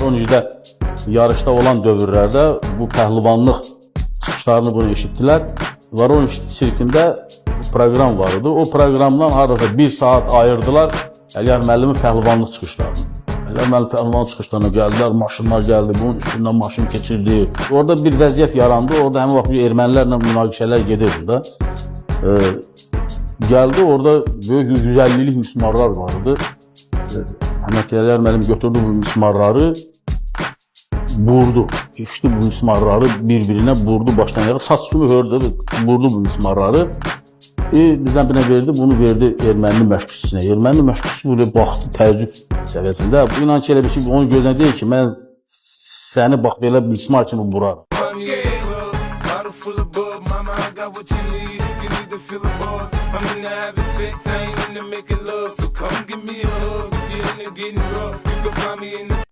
Voronejdə yarışda olan dövrlərdə bu pəhlivanlıq çıxışlarını bunu eşitdilər. Voronej sirkində proqram var idi. O proqramdan hardasa 1 saat ayırdılar Əliyar müəllimin pəhlivanlıq çıxışlarını. Əliyar müəllim pəhlivanlıq çıxışlarına gəldilər, maşınlar gəldi, bunun üstündən maşın keçirdi. Orada bir vəziyyət yarandı, orada həmin vaxt münaqişələrlə münaqişələr gedirdi da. Gəldi, orada böyük 150'lik mismarlar vardı. Əliyar müəllim götürdü bu mismarları, vurdu. İşte bu mismarları bir-birinə vurdu, başdan ayağa saç kimi hördü, vurdu bu mismarları. Bizdən birine verdi, bunu verdi erməninin məşqçisinə. Erməninin məşqçisi böyle baxdı təəccüb səviyyəsində. Bu inan ki, elə bir şey, onun gözünə deyil ki, mən səni bax belə mismar kimi vurarım. I'm